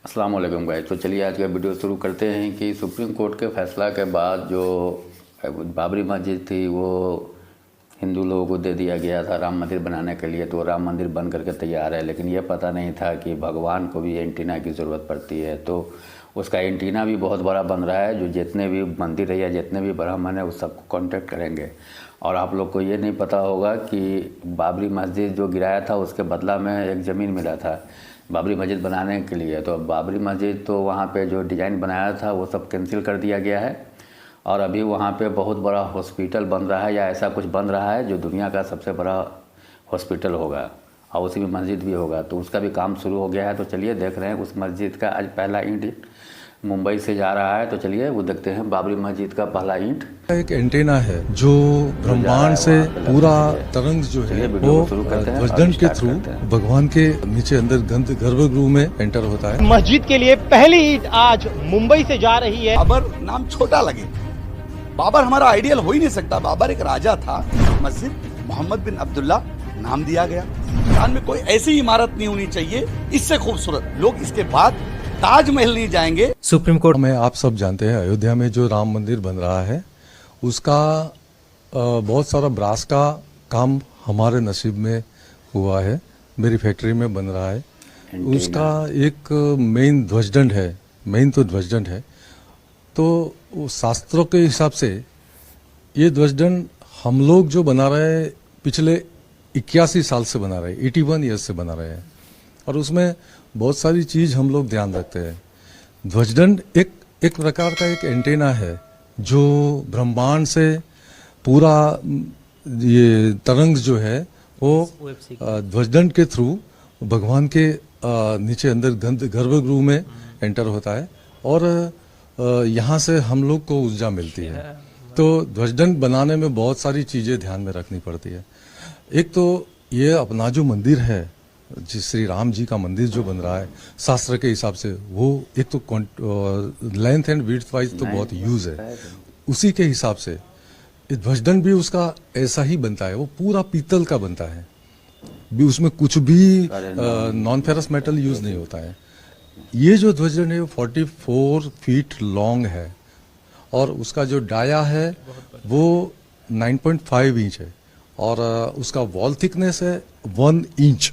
अस्सलाम वालेकुम गाइस। तो चलिए आज का वीडियो शुरू करते हैं कि सुप्रीम कोर्ट के फैसला के बाद जो बाबरी मस्जिद थी वो हिंदू लोगों को दे दिया गया था राम मंदिर बनाने के लिए। तो राम मंदिर बन करके तैयार है, लेकिन ये पता नहीं था कि भगवान को भी एंटीना की ज़रूरत पड़ती है। तो उसका एंटीना भी बहुत बड़ा बन रहा है, जो जितने भी मंदिर है या जितने भी ब्राह्मण है उस सबको कॉन्टेक्ट करेंगे। और आप लोग को ये नहीं पता होगा कि बाबरी मस्जिद जो गिराया था उसके बदला में एक ज़मीन मिला था बाबरी मस्जिद बनाने के लिए। तो अब बाबरी मस्जिद तो वहाँ पे जो डिज़ाइन बनाया था वो सब कैंसिल कर दिया गया है और अभी वहाँ पे बहुत बड़ा हॉस्पिटल बन रहा है या ऐसा कुछ बन रहा है जो दुनिया का सबसे बड़ा हॉस्पिटल होगा और उसी में मस्जिद भी होगा। तो उसका भी काम शुरू हो गया है। तो चलिए देख रहे हैं उस मस्जिद का आज पहला ईंट मुंबई से जा रहा है। तो चलिए वो देखते हैं बाबरी मस्जिद का पहला ईंट। एक एंटेना है जो ब्रह्मांड से पूरा तरंग जो है वो ध्वजदंड के थ्रू भगवान के नीचे अंदर गर्भगृह में एंटर होता है। मस्जिद के लिए पहली ईंट आज मुंबई से जा रही है। बाबर नाम छोटा लगे, बाबर हमारा आइडियल हो ही नहीं सकता। बाबर एक राजा था, मस्जिद मोहम्मद बिन अब्दुल्ला नाम दिया गया। ईरान में कोई ऐसी इमारत नहीं होनी चाहिए इससे खूबसूरत। लोग इसके बाद ताजमहल नहीं जाएंगे। सुप्रीम कोर्ट में आप सब जानते हैं अयोध्या में जो राम मंदिर बन रहा है उसका बहुत सारा ब्रास का काम हमारे नसीब में हुआ है। मेरी फैक्ट्री में बन रहा है। उसका एक मेन ध्वजदंड है, मेन तो ध्वजदंड है। तो शास्त्रों के हिसाब से ये ध्वजदंड हम लोग जो बना रहे हैं पिछले 81 साल से बना रहे हैं, 81 ईयर्स से बना रहे हैं। और उसमें बहुत सारी चीज हम लोग ध्यान रखते हैं। ध्वजदंड एक प्रकार का एक एंटेना है जो ब्रह्मांड से पूरा ये तरंग जो है वो ध्वजदंड के थ्रू भगवान के नीचे अंदर गर्भगृह में एंटर होता है और यहाँ से हम लोग को ऊर्जा मिलती है। तो ध्वजदंड बनाने में बहुत सारी चीजें ध्यान में रखनी पड़ती है। एक तो ये अपना जो मंदिर है, जिस श्री राम जी का मंदिर जो बन रहा है शास्त्र के हिसाब से, वो एक तो लेंथ एंड विड्थ वाइज तो बहुत यूज है। उसी के हिसाब से ध्वजदंड भी उसका ऐसा ही बनता है। वो पूरा पीतल का बनता है, भी उसमें कुछ भी नॉन फेरस मेटल यूज नहीं होता है। ये जो ध्वजदंड है वो 44 फीट लॉन्ग है और उसका जो डाया है वो 9.5 इंच है और उसका वॉल थिकनेस है 1 इंच।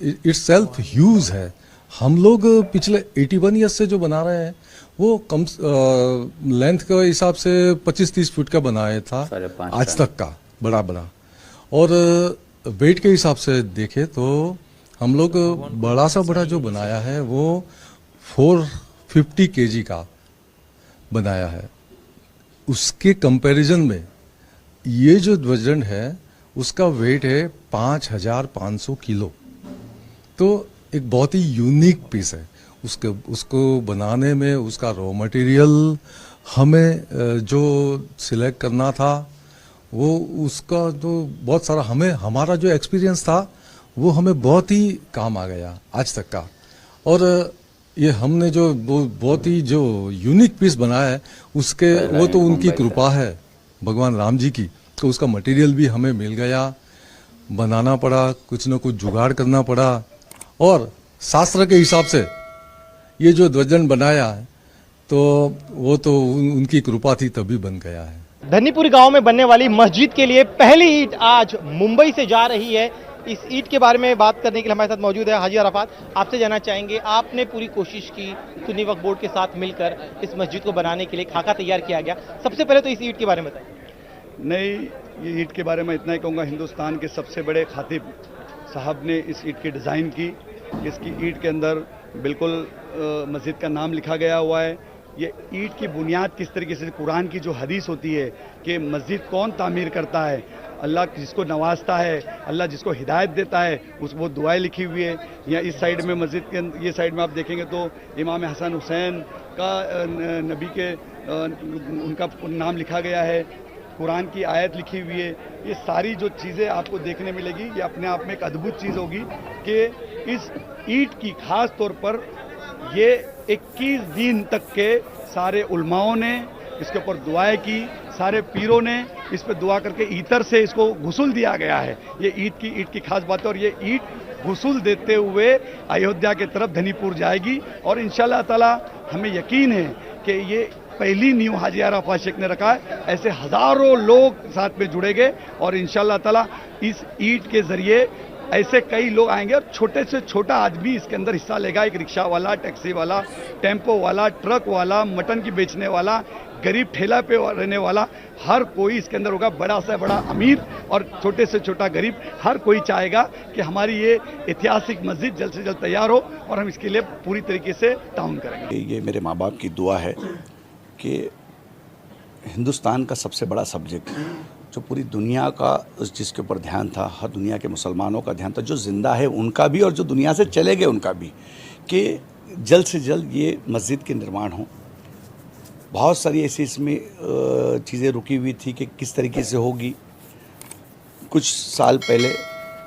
इट्स सेल्फ ह्यूज है। हम लोग पिछले 81 ईयर्स से जो बना रहे हैं वो कम लेंथ के हिसाब से 25-30 फुट का बनाया था आज तक का बड़ा बड़ा। और वेट के हिसाब से देखे तो हम लोग बड़ा सा बड़ा जो बनाया है वो 450 केजी का बनाया है। उसके कंपैरिजन में ये जो ध्वजदंड है उसका वेट है 5500 किलो। तो एक बहुत ही यूनिक पीस है। उसको बनाने में उसका रॉ मटेरियल हमें जो सिलेक्ट करना था वो उसका तो बहुत सारा हमारा जो एक्सपीरियंस था वो हमें बहुत ही काम आ गया आज तक का। और ये हमने जो बहुत ही जो यूनिक पीस बनाया है उसके वो तो उनकी कृपा है भगवान राम जी की। तो उसका मटेरियल भी हमें मिल गया, बनाना पड़ा, कुछ न कुछ जुगाड़ करना पड़ा और शास्त्र के हिसाब से ये जो ध्वजदंड बनाया है तो वो तो उनकी कृपा थी तभी बन गया है। धन्नीपुर गांव में बनने वाली मस्जिद के लिए पहली ईंट आज मुंबई से जा रही है। इस ईंट के बारे में बात करने के लिए हमारे साथ मौजूद है हाजी अराफात। आपसे जानना चाहेंगे, आपने पूरी कोशिश की, सुन्नी वक्फ बोर्ड के साथ मिलकर इस मस्जिद को बनाने के लिए खाका तैयार किया गया। सबसे पहले तो इस ईंट के बारे में बताइए। नहीं, ये ईंट के बारे में इतना ही कहूँगा, हिंदुस्तान के सबसे बड़े खातिब साहब ने इस ईंट की डिज़ाइन की। इसकी ईंट के अंदर बिल्कुल मस्जिद का नाम लिखा गया हुआ है। ये ईंट की बुनियाद किस तरीके से, कुरान की जो हदीस होती है कि मस्जिद कौन तामीर करता है, अल्लाह जिसको नवाजता है, अल्लाह जिसको हिदायत देता है, वो दुआएं लिखी हुई है। या इस साइड में मस्जिद के ये साइड में आप देखेंगे तो इमाम हसन हुसैन का नबी के उनका नाम लिखा गया है, कुरान की आयत लिखी हुई है। ये सारी जो चीज़ें आपको देखने मिलेगी ये अपने आप में एक अद्भुत चीज़ होगी कि इस ईंट की खास तौर पर ये 21 दिन तक के सारे उलमाओं ने इसके ऊपर दुआएं की, सारे पीरों ने इस पर दुआ करके ईतर से इसको गुस्ल दिया गया है। ये ईद की खास बात है। और ये ईद वसूल देते हुए अयोध्या की तरफ धनीपुर जाएगी। और इंशाल्लाह ताला हमें यकीन है कि ये पहली न्यू हाजी अरफात शेख ने रखा है, ऐसे हजारों लोग साथ में जुड़ेंगे और इंशाल्लाह ताला इस ईद के जरिए ऐसे कई लोग आएंगे और छोटे से छोटा आदमी इसके अंदर हिस्सा लेगा। एक रिक्शा वाला, टैक्सी वाला, टेम्पो वाला, ट्रक वाला, मटन की बेचने वाला, गरीब ठेला पे रहने वाला, हर कोई इसके अंदर होगा। बड़ा से बड़ा अमीर और छोटे से छोटा गरीब, हर कोई चाहेगा कि हमारी ये ऐतिहासिक मस्जिद जल्द से जल्द तैयार हो और हम इसके लिए पूरी तरीके से ताउन करेंगे। ये मेरे माँ बाप की दुआ है कि हिंदुस्तान का सबसे बड़ा सब्जेक्ट जो पूरी दुनिया का जिसके ऊपर ध्यान था, हर दुनिया के मुसलमानों का ध्यान था, जो ज़िंदा है उनका भी और जो दुनिया से चले गए उनका भी, कि जल्द से जल्द ये मस्जिद के निर्माण हो। बहुत सारी ऐसी इसमें चीज़ें रुकी हुई थी कि किस तरीके से होगी। कुछ साल पहले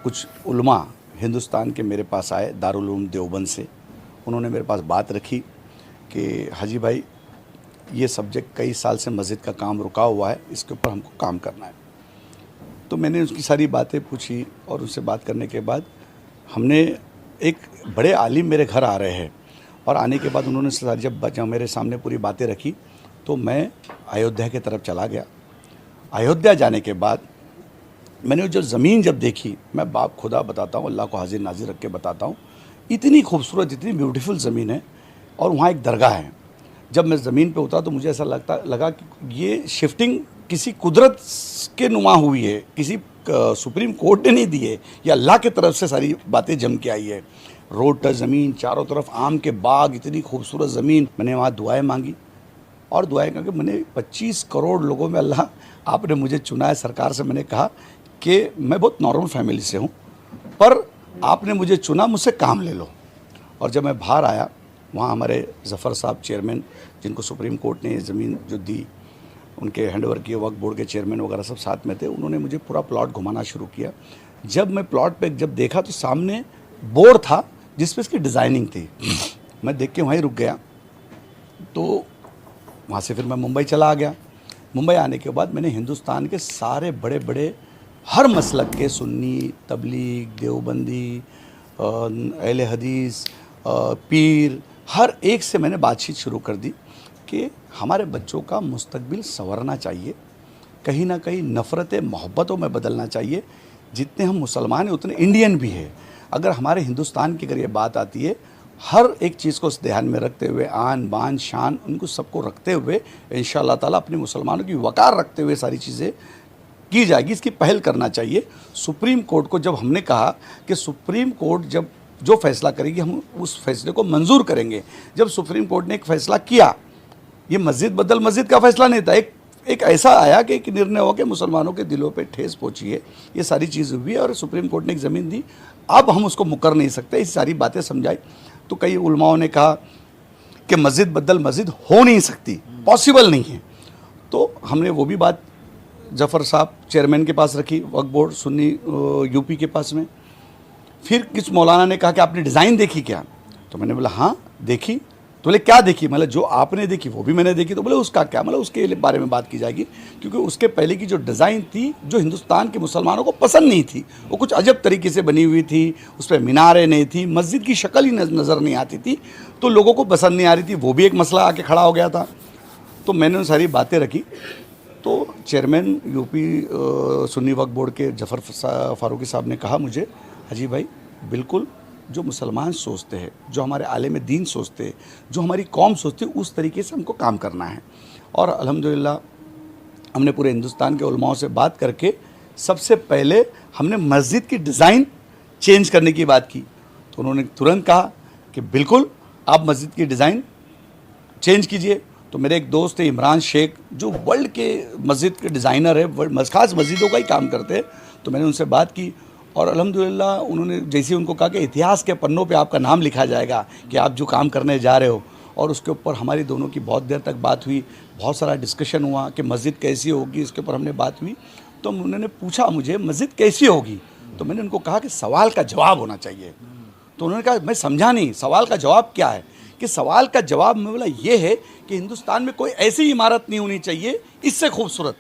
कुछ उलमा हिंदुस्तान के मेरे पास आए दारुल उलूम देवबंद से। उन्होंने मेरे पास बात रखी कि हाजी भाई ये सब्जेक्ट कई साल से मस्जिद का काम रुका हुआ है, इसके ऊपर हमको काम करना है। तो मैंने उसकी सारी बातें पूछी और उससे बात करने के बाद हमने एक बड़े आलिम मेरे घर आ रहे हैं और आने के बाद उन्होंने सारी जब मेरे सामने पूरी बातें रखी तो मैं अयोध्या की तरफ चला गया। अयोध्या जाने के बाद मैंने जो ज़मीन जब देखी, मैं बाप खुदा बताता हूँ, अल्लाह को हाजिर नाजिर रख के बताता हूँ, इतनी खूबसूरत, इतनी ब्यूटीफुल ज़मीन है और वहाँ एक दरगाह है। जब मैं ज़मीन पे उतरा तो मुझे ऐसा लगा कि ये शिफ्टिंग किसी कुदरत के नुमा हुई है, किसी सुप्रीम कोर्ट ने नहीं दी है, या अल्लाह की तरफ से सारी बातें जम के आई है। रोड टच ज़मीन, चारों तरफ आम के बाग, इतनी खूबसूरत ज़मीन। मैंने वहाँ दुआएं मांगी और दुआएं करके मैंने 25 करोड़ लोगों में अल्लाह आपने मुझे चुना है। सरकार से मैंने कहा कि मैं बहुत नॉर्मल फैमिली से हूँ, पर आपने मुझे चुना, मुझसे काम ले लो। और जब मैं बाहर आया, वहाँ हमारे ज़फ़र साहब चेयरमैन, जिनको सुप्रीम कोर्ट ने ज़मीन जो दी, उनके हैंडओवर किए, वक्फ बोर्ड के चेयरमैन वगैरह सब साथ में थे। उन्होंने मुझे पूरा प्लॉट घुमाना शुरू किया। जब मैं प्लॉट पे जब देखा तो सामने बोर्ड था जिस पे इसकी डिज़ाइनिंग थी। मैं देख के वहीं रुक गया। तो वहाँ से फिर मैं मुंबई चला आ गया। मुंबई आने के बाद मैंने हिंदुस्तान के सारे बड़े बड़े हर मसलक के, सुन्नी, तबलीग, देवबंदी, अहले हदीस, पीर, हर एक से मैंने बातचीत शुरू कर दी कि हमारे बच्चों का मुस्तकबिल संवरना चाहिए, कहीं ना कहीं नफ़रत मोहब्बतों में बदलना चाहिए। जितने हम मुसलमान हैं उतने इंडियन भी है। अगर हमारे हिंदुस्तान की अगर ये बात आती है, हर एक चीज़ को ध्यान में रखते हुए, आन बान शान उनको सबको रखते हुए, इंशाअल्लाह ताला अपने मुसलमानों की वक़ार रखते हुए सारी चीज़ें की जाएगी। इसकी पहल करना चाहिए। सुप्रीम कोर्ट को जब हमने कहा कि सुप्रीम कोर्ट जब जो फैसला करेगी हम उस फैसले को मंजूर करेंगे। जब सुप्रीम कोर्ट ने एक फ़ैसला किया, ये मस्जिद बदल मस्जिद का फैसला नहीं था, एक ऐसा आया कि एक निर्णय हो कि मुसलमानों के दिलों पे ठेस पहुंची है, ये सारी चीज़ हुई है और सुप्रीम कोर्ट ने एक ज़मीन दी। अब हम उसको मुकर नहीं सकते। इस सारी बातें समझाई तो कई उलमाओं ने कहा कि मस्जिद बदल मस्जिद हो नहीं सकती, पॉसिबल नहीं है। तो हमने वो भी बात जफ़र साहब चेयरमैन के पास रखी, वक्फ बोर्ड सुन्नी यूपी के पास में। फिर किस मौलाना ने कहा कि आपने डिज़ाइन देखी क्या? तो मैंने बोला हाँ देखी। तो बोले क्या देखी? मतलब जो आपने देखी वो भी मैंने देखी। तो बोले उसका क्या? मतलब उसके बारे में बात की जाएगी, क्योंकि उसके पहले की जो डिज़ाइन थी जो हिंदुस्तान के मुसलमानों को पसंद नहीं थी, वो कुछ अजब तरीके से बनी हुई थी, उस पर मीनारें नहीं थी, मस्जिद की शक्ल ही नज़र नहीं आती थी, तो लोगों को पसंद नहीं आ रही थी। वो भी एक मसला आके खड़ा हो गया था। तो मैंने उन सारी बातें रखी। तो चेयरमैन यूपी सुन्नी वक्फ बोर्ड के जफ़र फारूकी साहब ने कहा मुझे, हाजी भाई बिल्कुल जो मुसलमान सोचते हैं, जो हमारे आलिम दीन सोचते हैं, जो हमारी कौम सोचती है, उस तरीके से हमको काम करना है। और अल्हम्दुलिल्लाह हमने पूरे हिंदुस्तान के उलमाओं से बात करके सबसे पहले हमने मस्जिद की डिज़ाइन चेंज करने की बात की। तो उन्होंने तुरंत कहा कि बिल्कुल आप मस्जिद की डिज़ाइन चेंज कीजिए। तो मेरे एक दोस्त थे इमरान शेख, जो वर्ल्ड के मस्जिद के डिज़ाइनर है, ख़ास मस्जिदों का ही काम करते हैं। तो मैंने उनसे बात की और अल्हम्दुलिल्लाह उन्होंने जैसे उनको कहा कि इतिहास के पन्नों पे आपका नाम लिखा जाएगा कि आप जो काम करने जा रहे हो। और उसके ऊपर हमारी दोनों की बहुत देर तक बात हुई, बहुत सारा डिस्कशन हुआ कि मस्जिद कैसी होगी, इसके ऊपर हमने बात हुई। तो उन्होंने पूछा मुझे मस्जिद कैसी होगी, तो मैंने उनको कहा कि सवाल का जवाब होना चाहिए। तो उन्होंने कहा मैं समझा नहीं, सवाल का जवाब क्या है? कि सवाल का जवाब मैं बोला ये है कि हिंदुस्तान में कोई ऐसी इमारत नहीं होनी चाहिए इससे खूबसूरत।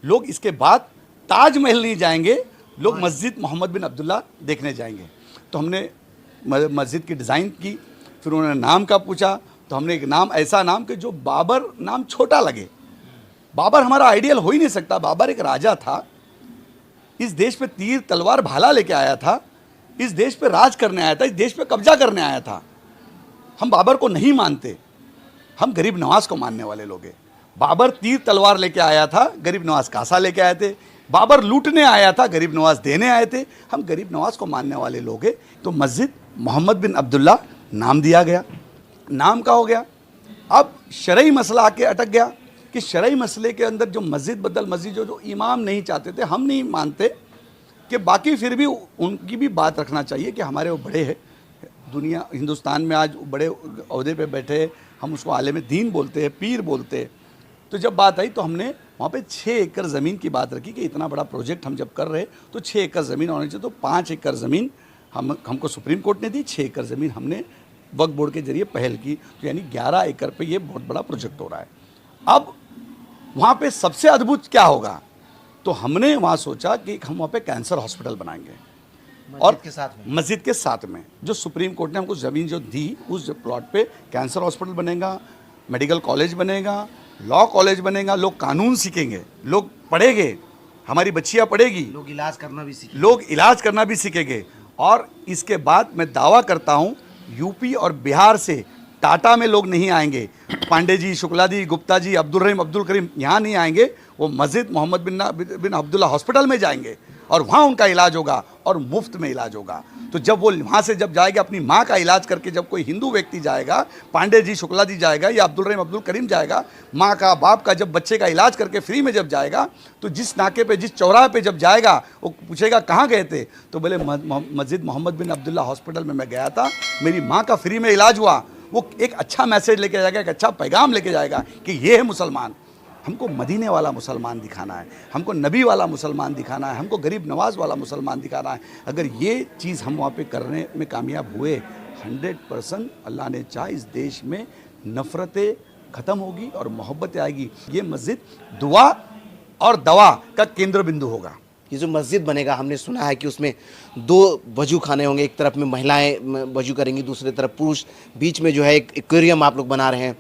लोग इसके बाद ताजमहल नहीं जाएंगे, लोग मस्जिद मोहम्मद बिन अब्दुल्ला देखने जाएंगे। तो हमने मस्जिद की डिज़ाइन की। फिर उन्होंने नाम का पूछा तो हमने एक नाम, ऐसा नाम कि जो बाबर नाम छोटा लगे। बाबर हमारा आइडियल हो ही नहीं सकता। बाबर एक राजा था, इस देश पे तीर तलवार भाला लेके आया था, इस देश पे राज करने आया था, इस देश पे कब्जा करने आया था। हम बाबर को नहीं मानते, हम गरीब नवाज को मानने वाले लोग हैं। बाबर तीर तलवार लेके आया था, गरीब नवाज कासा लेके आए थे। बाबर लूटने आया था, गरीब नवाज देने आए थे। हम गरीब नवाज को मानने वाले लोग हैं। तो मस्जिद मोहम्मद बिन अब्दुल्ला नाम दिया गया, नाम का हो गया। अब शरई मसला आके अटक गया कि शरई मसले के अंदर जो मस्जिद बदल मस्जिद जो इमाम नहीं चाहते थे, हम नहीं मानते कि बाकी फिर भी उनकी भी बात रखना चाहिए कि हमारे वो बड़े हैं दुनिया हिंदुस्तान में, आज बड़े ओहदे पे बैठे, हम उसको आलिम दीन बोलते हैं, पीर बोलते हैं। तो जब बात आई तो हमने वहाँ पे 6 एकड़ ज़मीन की बात रखी कि इतना बड़ा प्रोजेक्ट हम जब कर रहे तो 6 एकड़ ज़मीन होनी चाहिए। तो 5 एकड़ ज़मीन हमको सुप्रीम कोर्ट ने दी, 6 एकड़ ज़मीन हमने वक्फ बोर्ड के जरिए पहल की। तो यानी 11 एकड़ पे ये बहुत बड़ा प्रोजेक्ट हो रहा है। अब वहाँ पे सबसे अद्भुत क्या होगा, तो हमने वहाँ सोचा कि हम वहाँ पे कैंसर हॉस्पिटल बनाएंगे और मस्जिद के साथ में जो सुप्रीम कोर्ट ने हमको ज़मीन जो दी, उस प्लॉट पे कैंसर हॉस्पिटल बनेगा, मेडिकल कॉलेज बनेगा, लॉ कॉलेज बनेगा, लोग कानून सीखेंगे, लोग पढ़ेंगे, हमारी बच्चियाँ पढ़ेगी, लोग इलाज करना भी सीखेंगे। और इसके बाद मैं दावा करता हूँ यूपी और बिहार से टाटा में लोग नहीं आएंगे, पांडे जी, शुक्ला जी, गुप्ता जी, अब्दुल रहीम, अब्दुल करीम यहाँ नहीं आएंगे। वो मस्जिद मोहम्मद बिन अब्दुल्ला हॉस्पिटल में जाएंगे और वहाँ उनका इलाज होगा और मुफ्त में इलाज होगा। तो जब वो वहाँ से जब जाएगा अपनी माँ का इलाज करके, जब कोई हिंदू व्यक्ति जाएगा, पांडे जी, शुक्ला जी जाएगा या अब्दुल रहीम, अब्दुल करीम जाएगा, माँ का बाप का जब बच्चे का इलाज करके फ्री में जब जाएगा, तो जिस नाके पे, जिस चौराहे पे जब जाएगा, वो पूछेगा कहाँ गए थे, तो बोले मस्जिद मोहम्मद बिन अब्दुल्ला हॉस्पिटल में मैं गया था, मेरी माँ का फ्री में इलाज हुआ। वो एक अच्छा मैसेज लेके जाएगा, एक अच्छा पैगाम लेके जाएगा कि ये है मुसलमान। हमको मदीने वाला मुसलमान दिखाना है, हमको नबी वाला मुसलमान दिखाना है, हमको गरीब नवाज वाला मुसलमान दिखाना है। अगर ये चीज़ हम वहाँ पे करने में कामयाब हुए, 100% अल्लाह ने चाहा इस देश में नफ़रतें ख़त्म होगी और मोहब्बतें आएगी। ये मस्जिद दुआ और दवा का केंद्र बिंदु होगा। ये जो मस्जिद बनेगा, हमने सुना है कि उसमें 2 वजू खाने होंगे, एक तरफ में महिलाएं वजू करेंगी, दूसरी तरफ पुरुष, बीच में जो है एक एक्वेरियम आप लोग बना रहे हैं।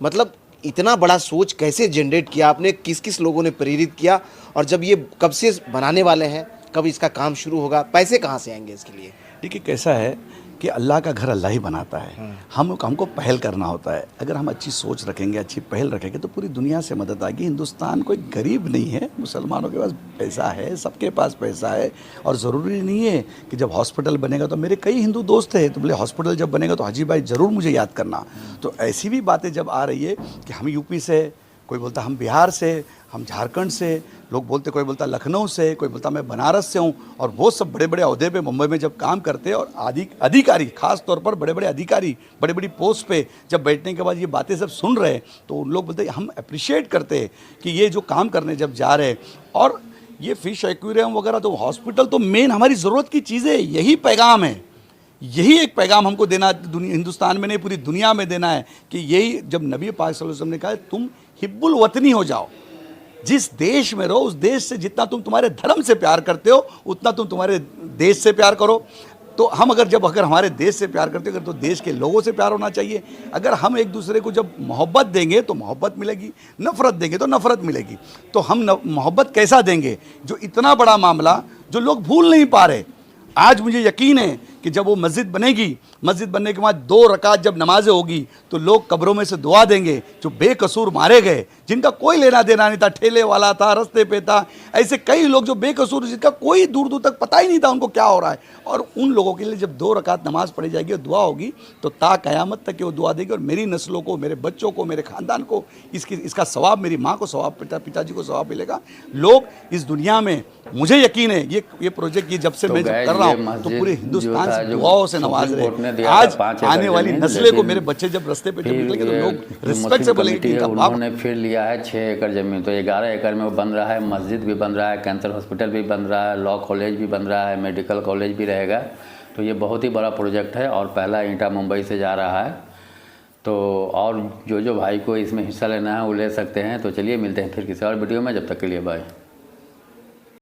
मतलब इतना बड़ा सोच कैसे जनरेट किया आपने, किस किस लोगों ने प्रेरित किया, और जब ये कब से बनाने वाले हैं, कब इसका काम शुरू होगा, पैसे कहाँ से आएंगे इसके लिए? देखिए कैसा है कि अल्लाह का घर अल्लाह ही बनाता है, हमको पहल करना होता है। अगर हम अच्छी सोच रखेंगे, अच्छी पहल रखेंगे तो पूरी दुनिया से मदद आएगी। हिंदुस्तान कोई गरीब नहीं है, मुसलमानों के पास पैसा है, सबके पास पैसा है। और ज़रूरी नहीं है कि जब हॉस्पिटल बनेगा, तो मेरे कई हिंदू दोस्त हैं तो बोले हॉस्पिटल जब बनेगा तो हाजी भाई ज़रूर मुझे याद करना। तो ऐसी भी बातें जब आ रही है कि हम यूपी से, कोई बोलता हम बिहार से, हम झारखंड से, लोग बोलते, कोई बोलता लखनऊ से, कोई बोलता मैं बनारस से हूँ, और वो सब बड़े बड़े अहदे पे मुंबई में जब काम करते हैं और अधिकारी, खास तौर पर बड़े बड़े अधिकारी बड़ी बड़ी पोस्ट पे जब बैठने के बाद ये बातें सब सुन रहे हैं, तो उन लोग बोलते हम अप्रिशिएट करते हैं कि ये जो काम करने जब जा रहे हैं। और ये फिश एक्वेरियम वगैरह, तो हॉस्पिटल तो मेन हमारी ज़रूरत की चीज़ें, यही पैगाम है, यही एक पैगाम हमको देना हिंदुस्तान में नहीं पूरी दुनिया में देना है कि यही जब नबी पाक सल्लल्लाहु अलैहि वसल्लम ने कहा तुम हिब्बुल वतनी हो जाओ, जिस देश में रहो उस देश से जितना तुम तुम्हारे धर्म से प्यार करते हो उतना तुम तुम्हारे देश से प्यार करो। तो हम अगर हमारे देश से प्यार करते हो तो देश के लोगों से प्यार होना चाहिए। अगर हम एक दूसरे को जब मोहब्बत देंगे तो मोहब्बत मिलेगी, नफ़रत देंगे तो नफ़रत मिलेगी। तो हम मोहब्बत कैसा देंगे, जो इतना बड़ा मामला जो लोग भूल नहीं पा रहे। आज मुझे यकीन है कि जब वो मस्जिद बनेगी, मस्जिद बनने के बाद 2 रकात जब नमाजें होगी तो लोग कब्रों में से दुआ देंगे, जो बेकसूर मारे गए, जिनका कोई लेना देना नहीं था, ठेले वाला था, रास्ते पे था, ऐसे कई लोग जो बेकसूर, जिनका कोई दूर दूर तक पता ही नहीं था उनको क्या हो रहा है, और उन लोगों के लिए जब 2 रकात नमाज पढ़ी जाएगी और दुआ होगी तो ता क़यामत तक वो दुआ देगी। और मेरी नस्लों को, मेरे बच्चों को, मेरे ख़ानदान को इसका सवाब, मेरी माँ को सवाब, पिताजी को सवाब मिलेगा। लोग इस दुनिया में, मुझे यकीन है ये प्रोजेक्ट ये जब से मैं कर रहा हूँ तो पूरे हिंदुस्तान से दुआओं से नवाज रहे। आज आने वाली नस्लें को, मेरे बच्चे जब रास्ते पे जब निकलेंगे तो लोग रिस्पेक्ट से बोलेंगे कि उन्होंने फिर लिया है 6 एकड़ ज़मीन, तो 11 एकड़ में वो बन रहा है, मस्जिद भी बन रहा है, कैंसर हॉस्पिटल भी बन रहा है, लॉ कॉलेज भी बन रहा है, मेडिकल कॉलेज भी रहेगा। तो ये बहुत ही बड़ा प्रोजेक्ट है और पहला ईंटा मुंबई से जा रहा है। तो और जो भाई को इसमें हिस्सा लेना है वो ले सकते हैं। तो चलिए मिलते हैं फिर किसी और वीडियो में, जब तक के लिए बाय।